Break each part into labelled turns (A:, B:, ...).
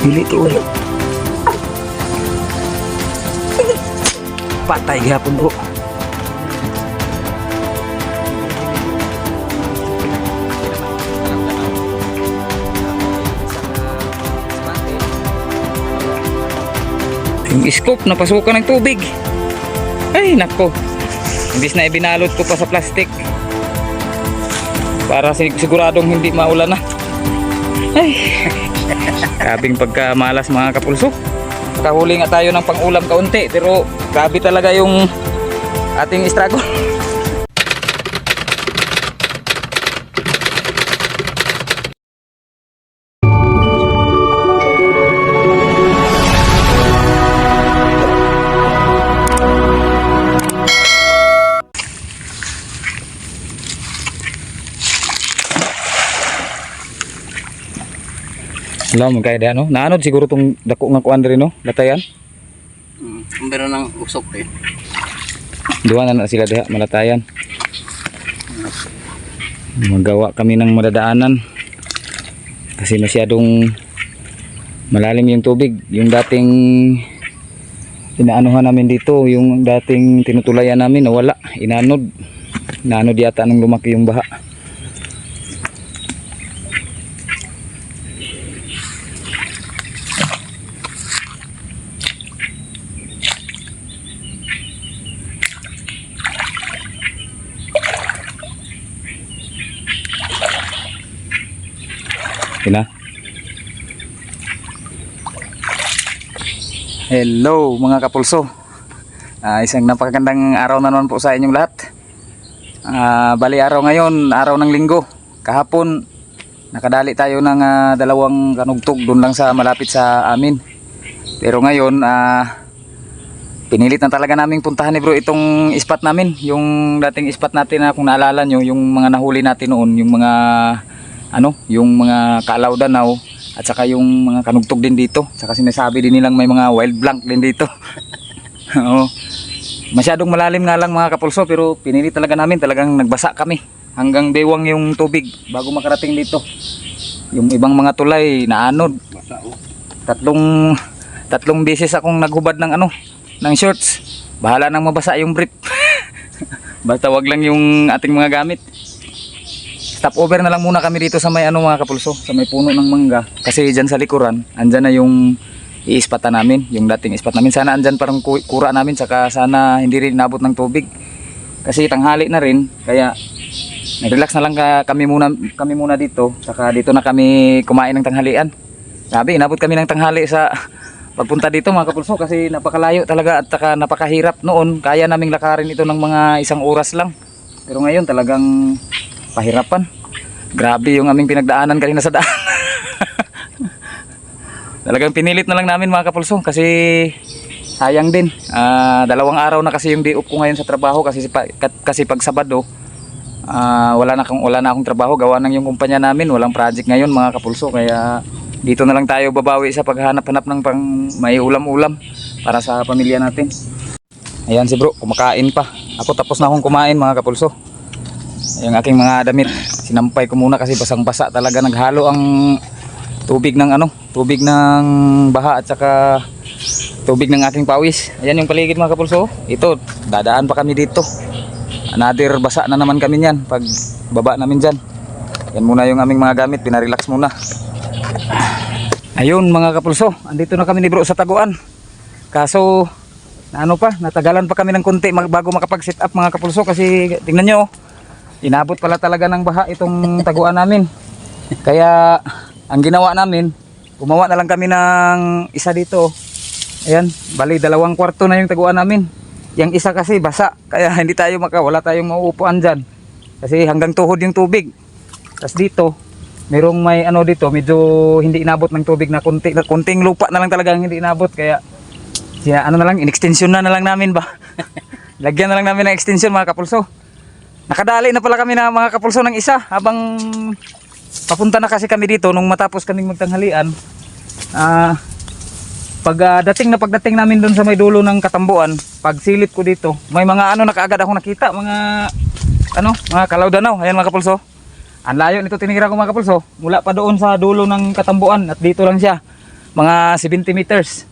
A: Pili to eh. Patay gihapon bro. Yung scoop napasukan ng tubig. Ay nako. Imbis na ibinalot ko pa sa plastic para siguradong hindi maulan na. Ay. Grabing pagkamalas mga kapulso. Kahuli nga tayo ng pang-ulam kaunti pero grabe talaga yung ating struggle. Alam mo kaya diyan no? Naanod siguro tong dako nga kuan diri no? Latayan.
B: Meron ng usok eh.
A: Duwa na sila diha malatayan. Magawa kami ng madadaanan. Kasi masyadong malalim yung tubig. Yung dating inaanuhan namin dito, yung dating tinutulayan namin nawala, inanod. Inanod yata nang lumaki yung baha. Na. Hello mga kapulso. Isang napakagandang araw na naman po sa inyong lahat. Bali araw ngayon, araw ng linggo. Kahapon nakadali tayo ng dalawang kanugtog doon lang sa malapit sa amin. Pero ngayon pinilit na talaga naming puntahan ni bro itong spot namin, yung dating spot natin na kung naalala nyo, yung mga nahuli natin noon, yung mga yung mga kaalaw danaw at saka yung mga kanugtog din dito. Saka sinasabi din nilang may mga wild blank din dito. Oo. Masyadong malalim nga lang mga kapulso pero pinili talaga namin, talagang nagbasa kami. Hanggang bewang yung tubig bago makarating dito. Yung ibang mga tulay naanod. Tatlong beses akong naghubad ng ng shorts. Bahala nang mabasa yung brief. Basta wag lang yung ating mga gamit. Stop over na lang muna kami dito sa may mga kapulso, sa may puno ng mangga. Kasi dyan sa likuran, andyan na yung iispatan namin, yung dating ispat namin. Sana andyan parang kura namin, saka sana hindi rin inabot ng tubig. Kasi tanghali na rin, kaya nag-relax na lang kami muna dito. Saka dito na kami kumain ng tanghalian. Sabi, inabot kami ng tanghali sa pagpunta dito mga kapulso kasi napakalayo talaga at saka napakahirap noon. Kaya naming lakarin ito ng mga 1 oras lang. Pero ngayon talagang pahirapan. Grabe yung aming pinagdaanan kanina sa daan. Talagang pinilit na lang namin mga kapulso kasi sayang din. 2 araw na kasi yung day off ko ngayon sa trabaho kasi pag Sabado wala na akong trabaho, gawa ng yung kumpanya namin walang project ngayon mga kapulso, kaya dito na lang tayo babawi sa paghanap-hanap ng pang may ulam-ulam para sa pamilya natin. Ayan si bro, kumakain pa. Ako tapos na akong kumain mga kapulso. Yung aking mga damit sinampay ko muna kasi basang-basa talaga, naghalo ang tubig ng tubig ng baha at saka tubig ng aking pawis. Ayan yung paligid mga kapulso. Ito, dadaan pa kami dito. Another basa na naman kami niyan pag baba namin dyan. Yan muna yung aming mga gamit, pinarelax muna. Ayun mga kapulso, andito na kami ni bro sa taguan. Kaso natagalan pa kami ng konti bago makapag-set up mga kapulso kasi tingnan nyo, inabot pala talaga ng baha itong taguan namin. Kaya ang ginawa namin, gumawa na lang kami ng isa dito. Ayan, bali 2 kwarto na yung taguan namin. Yung isa kasi basa, kaya hindi tayo wala tayong mauupuan dyan. Kasi hanggang tuhod yung tubig. Tapos dito, merong may dito, medyo hindi inabot ng tubig na kunting lupa na lang talaga hindi inabot. Kaya na lang, in-extension na lang namin ba. Lagyan na lang namin ng extension mga kapulso. Nakadali na pala kami na mga kapulso ng isa habang papunta na kasi kami dito nung matapos kaming magtanghalian. Pagdating namin doon sa may dulo ng Katambuan, pag silip ko dito, may mga nakaagad akong nakita, mga kalaw danaw. Ayan mga kapulso. Ang layo nito tinira ko mga kapulso, mula pa doon sa dulo ng Katambuan at dito lang siya. mga 70 meters.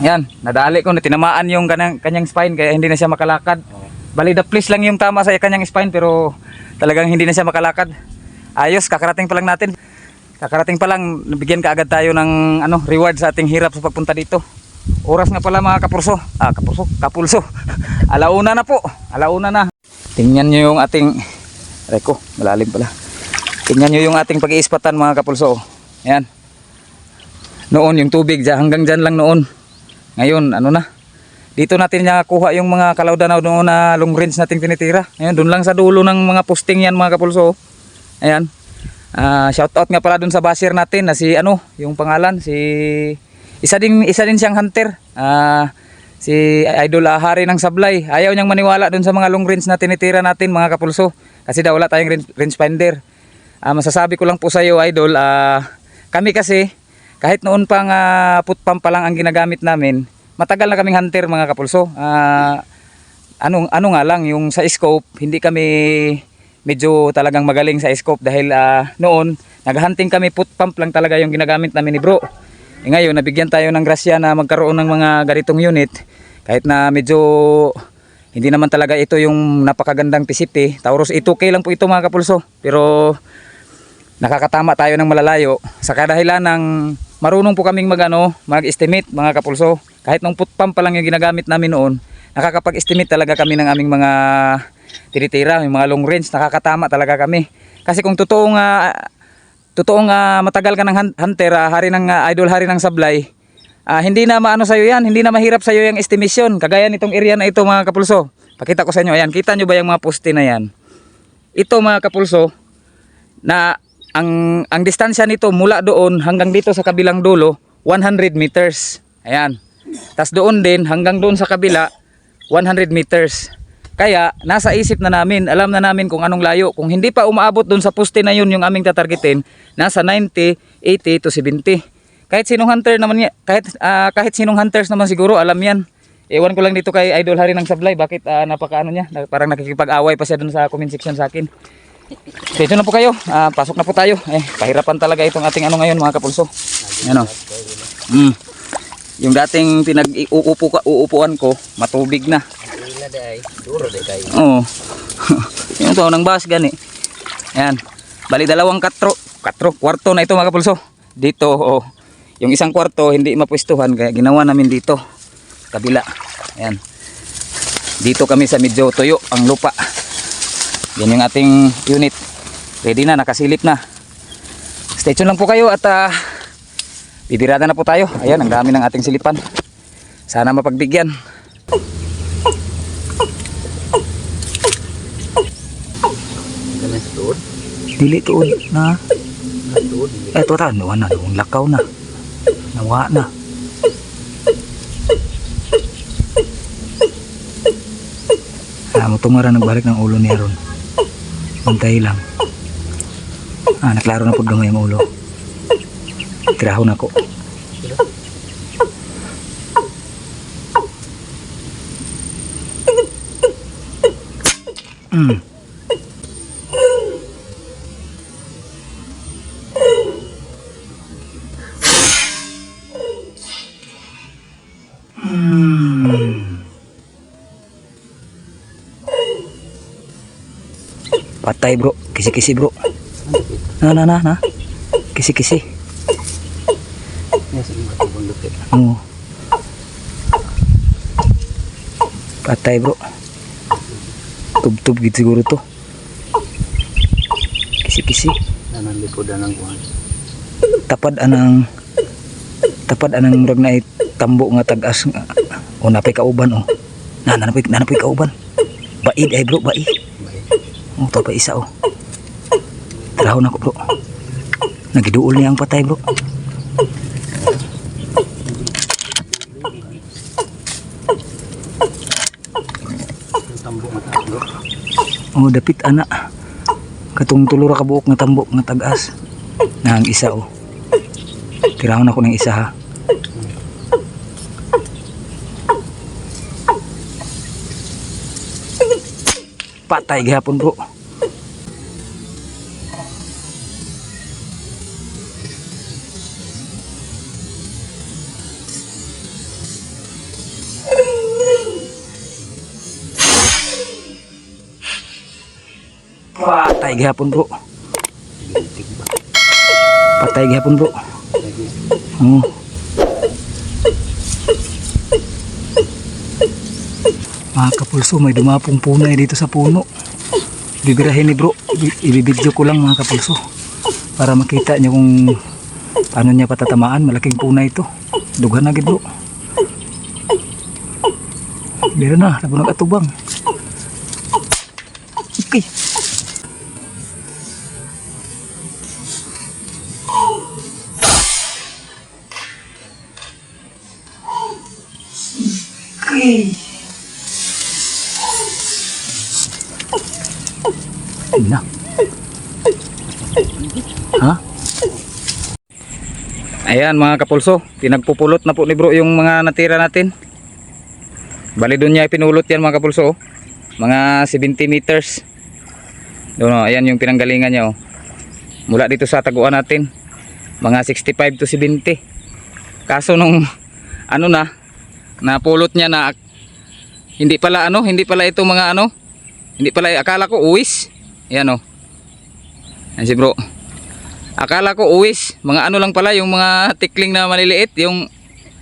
A: Ayan, nadali ko na tinamaan yung kanyang spine kaya hindi na siya makalakad. Bali the place lang yung tama sa kanyang spine pero talagang hindi na siya makalakad. Ayos, kakarating pa lang natin. Kakarating pa lang, nabigyan kaagad tayo ng reward sa ating hirap sa pagpunta dito. Oras nga pala mga kapulso. Kapulso. Alauna na po. Alauna na. Tingnan nyo yung ating reko, malalim pala. Tingnan nyo yung ating pag-iispatan mga kapulso. Ayan. Noon yung tubig hanggang dyan lang noon. Ngayon dito natin kuha yung mga kalawdanaw noon na long range nating tinitira. Ayan, doon lang sa dulo ng mga posting yan mga kapulso. Ayan. Shout out nga pala dun sa basher natin na si yung pangalan isa din siyang hunter. Si Idol Hari ng Sablay. Ayaw niyang maniwala dun sa mga long range na tinitira natin mga kapulso kasi daw wala tayong range finder. Masasabi ko lang po sa iyo Idol, kami kasi kahit noon pang put pump pa lang ang ginagamit namin, matagal na kaming hunter mga kapulso. Ano nga lang yung sa scope, hindi kami medyo talagang magaling sa scope dahil noon naghunting kami, put pump lang talaga yung ginagamit namin ni bro. Ngayon nabigyan tayo ng grasya na magkaroon ng mga ganitong unit kahit na medyo hindi naman talaga ito yung napakagandang P50. Taurus 2K lang po ito mga kapulso pero nakakatama tayo ng malalayo sa kadahilan ng marunong po kaming mag-estimate mga kapulso. Kahit nung put pump pa lang yung ginagamit namin noon, nakakapag-estimate talaga kami ng aming mga tinitira, yung mga long range, nakakatama talaga kami. Kasi kung totoong matagal ka ng hunter, Idol Hari ng Sablay, hindi na maano sa'yo yan, hindi na mahirap sa'yo yung estimation. Kagaya nitong area na ito mga kapulso. Pakita ko sa inyo, ayan, kita nyo ba yung mga poste na yan? Ito mga kapulso, na ang distansya nito mula doon hanggang dito sa kabilang dulo, 100 meters. Ayan. Tas doon din, hanggang doon sa kabila, 100 meters. Kaya nasa isip na namin, alam na namin kung anong layo. Kung hindi pa umaabot doon sa poste na yun yung aming tatargetin, nasa 90, 80 to 70. Kahit sinong hunter naman kahit sinong hunters naman siguro alam yan. Ewan ko lang dito kay Idol Hari ng Sablay, bakit napakaano niya, parang nakikipag-away pa siya doon sa comment section sa akin. So ito na po kayo, pasok na po tayo. Pahirapan talaga itong ating ngayon mga kapulso. Ano? Yung dating uupuan ko, matubig na. Oo. Yung to ng bus gani. Ayan. Bali dalawang kwarto na ito mga kapulso. Dito yung isang kwarto hindi mapwestuhan kaya ginawa namin dito. Kabila. Ayan. Dito kami sa medyo tuyo ang lupa. Yan yung ating unit. Ready na, nakasilip na. Stay tuned lang po kayo at bibirada na po tayo. Ayan, ang dami ng ating silipan. Sana mapagbigyan. Dili tuod na. Ito ta, nawa na, lakaw na. Nawa na. Mutungaran nagbalik ng ulo niya ron. Bantay lang. Naklaro na po gamay ang ulo. Tirahon ako. Patay bro, kisi-kisi bro. Na. Kisi-kisi. Oo. Patay bro. Tub-tub gitu siguro to. Kisi-kisi.
B: Nananlikodan ng kuhan.
A: Tapad anang murag na tambo nga tagas nga. Napay kauban nanapay kauban. Baid ay bro, baid. Tapay isa Trahon ako bro. Nagiduol niya ang patay bro. Dapit anak. Katong tulura ka buok nga tambo nga tagas. Nang isa Tirahon ako ng isa ha. Patay gihapon bro. Patay gihapon bro.
B: Lintik ba?
A: Patay gihapon bro.
B: Lagi.
A: Oh. Mga kapulso, may dumapong punay dito sa puno. Bibirahin ni bro. Ibibidyo ko lang mga kapulso. Para makita nyo kung paano niya patatamaan. Malaking punay ito. Dughan na gid bro. Bira na, labo nag-atubang. Okay. Okay. Ayun na. Ha? Ayan mga kapulso, pinagpupulot na po ni bro yung mga natira natin. Bali doon niya ipinulot yan mga kapulso. Mga 70 meters. Doon, ayan yung pinanggalingan niya. Mula dito sa taguan natin. Mga 65 to 70. Kaso nung ano na, napulot niya na hindi pala ito mga hindi pala, akala ko uwis. Ayan o. Ayan si bro. Akala ko uwis, mga lang pala yung mga tikling na maliliit, yung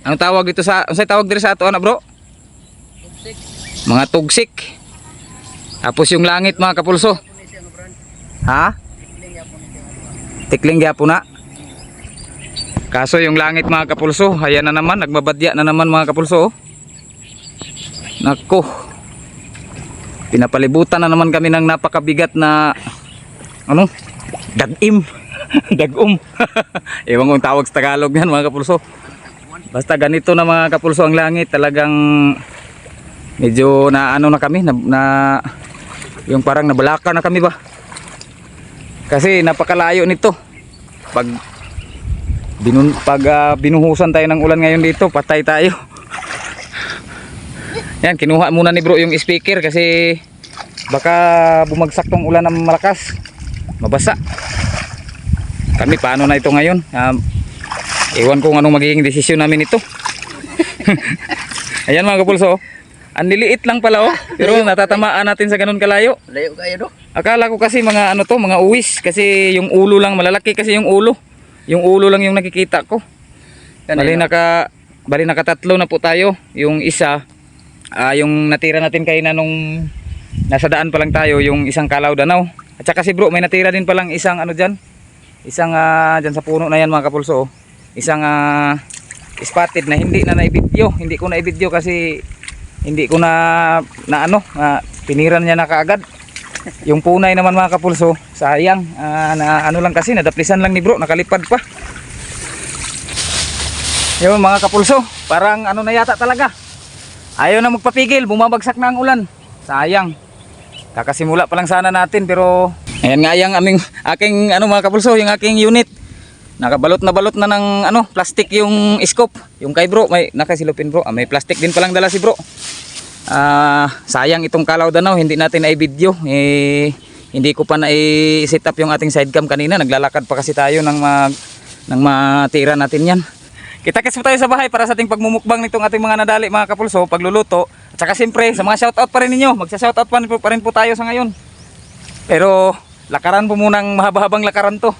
A: ang tawag dito sa, unsay tawag dito sa ato na bro? Tugsik. Mga tugsik. Tapos yung langit mga kapulso. Ha? Tikling gyapon na. Kaso yung langit mga kapulso, ayan na naman, nagbabadya na naman mga kapulso. Nako. Pinapalibutan na naman kami ng napakabigat na dagim. Dagum. Ewan kong tawag sa Tagalog yan mga kapulso. Basta ganito na mga kapulso ang langit, talagang medyo na na kami na yung parang nabalaka na kami ba. Kasi napakalayo nito. Pag binuhusan tayo ng ulan ngayon dito, patay tayo. Yan, kinuha muna ni bro yung speaker kasi baka bumagsak tong ulan ng malakas, mabasa. Kami paano na ito ngayon? Ewan kung anong magiging desisyon namin ito. Ayan mga kapulso, ang liliit lang pala pero natatamaan natin sa ganun kalayo.
B: Layo kayo do?
A: Akala ko kasi mga mga uwis kasi yung ulo lang, malalaki kasi yung ulo. Yung ulo lang yung nakikita ko. Bali nakatatlo na po tayo. Yung isa, yung natira natin kayo na nung nasa daan pa lang tayo, yung isang Kalaw Danaw. At saka si bro, may natira din palang isang dyan. Isang dyan sa puno na yan mga kapulso. Isang spotted na hindi na naibidyo. Hindi ko naibidyo kasi hindi ko na piniran niya na kaagad. Yung punay naman mga kapulso, sayang. Lang kasi, nadaplisan lang ni bro, nakalipad pa. Yung mga kapulso, parang na yata talaga. Ayaw na magpapigil, bumabagsak na ang ulan. Sayang. Kakasimula pa lang sana natin pero ayan nga yung aking mga kapulso, yung aking unit. Nakabalot na ng plastic yung scope. Yung kay bro, may nakasilupin bro. May plastic din palang dala si bro. Sayang itong Kalaw Danaw, hindi natin na i-video. Hindi ko pa na i-set up yung ating side cam kanina. Naglalakad pa kasi tayo ng matira natin yan. Kita-kits po tayo sa bahay para sa ating pagmumukbang nitong ating mga nadali mga kapulso, pagluluto. At saka siyempre sa mga shoutout pa rin ninyo. Magsa-shoutout pa rin po tayo sa ngayon. Pero lakaran po munang mahaba-habang lakaran to.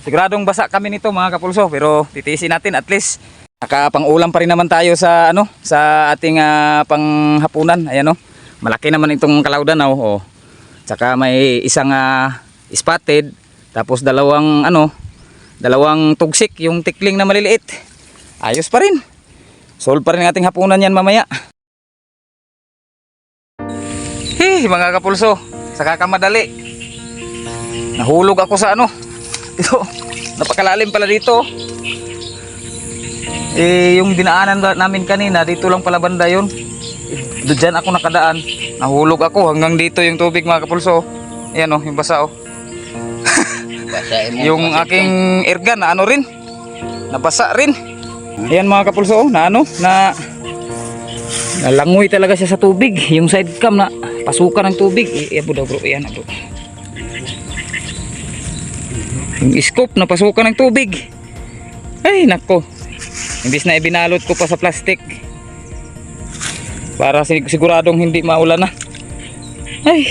A: Siguradong basa kami nito mga kapulso, pero titiisin natin at least. Nakapang-ulam pa rin naman tayo sa sa ating panghapunan. Ayan malaki naman itong Kalaw Danaw. Tsaka may isang spotted, tapos dalawang tugsik, yung tikling na maliliit. Ayos pa rin. Solve pa rin ang ating hapunan yan mamaya. Mga kapulso, sa kakamadali. Nahulog ako sa ito, napakalalim pala dito. Yung dinaanan namin kanina, dito lang pala banda yun. Diyan ako nakadaan. Nahulog ako hanggang dito yung tubig mga kapulso. Ayan yung basa yung aking ergan na rin, nabasa rin. Ayan mga kapulso, nalangoy talaga siya sa tubig. Yung side cam na pasukan ng tubig. Bro, ayan bro. Yung scope na pasukan ng tubig. Ay nako, imbis na ibinalot ko pa sa plastic para siguradong hindi maulan na. Ay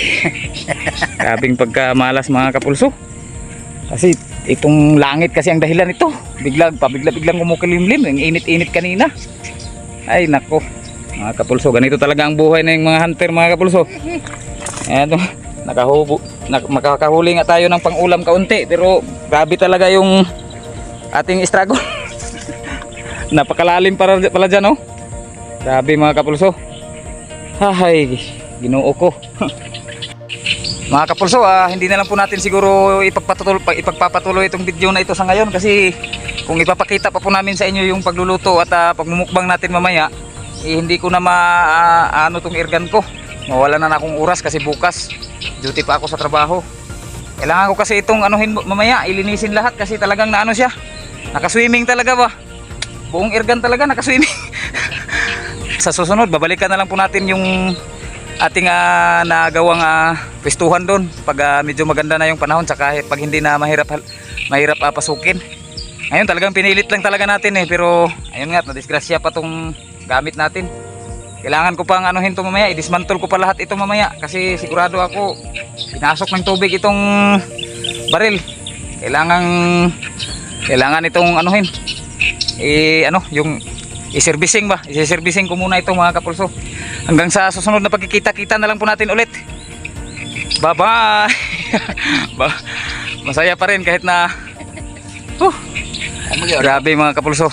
A: Grabing pagkamalas mga kapulso. Kasi itong langit kasi ang dahilan ito. Pabiglang kumukilimlim. Ang init-init kanina. Ay nako. Mga kapulso, ganito talaga ang buhay ng mga hunter mga kapulso. Ayan, makakahuli nga tayo ng pang-ulam kaunti. Pero grabe talaga yung ating struggle. Napakalalim pala dyan, oh. Grabe mga kapulso. Hay, Ginoo ko. Mga kapulso, hindi na lang po natin siguro ipagpapatuloy itong video na ito sa ngayon kasi kung ipapakita pa po namin sa inyo yung pagluluto at pagmumukbang natin mamaya, hindi ko na ano tong irgan ko. Mawala na akong oras kasi bukas duty pa ako sa trabaho. Kailangan ko kasi itong anuhin mamaya, ilinisin lahat kasi talagang naano siya. Nakaswimming talaga ba? Buong irgan talaga nakaswimming. Sa susunod, babalikan na lang po natin yung ating nagawang pwestuhan doon pag medyo maganda na yung panahon saka pag hindi na mahirap pasukin. Ngayon talagang pinilit lang talaga natin pero ayun nga, nadisgrasya pa tong gamit natin. Kailangan ko pang anuhin to mamaya, i-dismantle ko pa lahat ito mamaya kasi sigurado ako pinasok ng tubig itong baril. Kailangan itong anuhin. Yung i-servicing ba? I-servicing ko muna ito mga kapulso. Hanggang sa susunod na pagkikita-kita na lang po natin ulit. Bye-bye. Masaya pa rin kahit na grabe mga kapulso.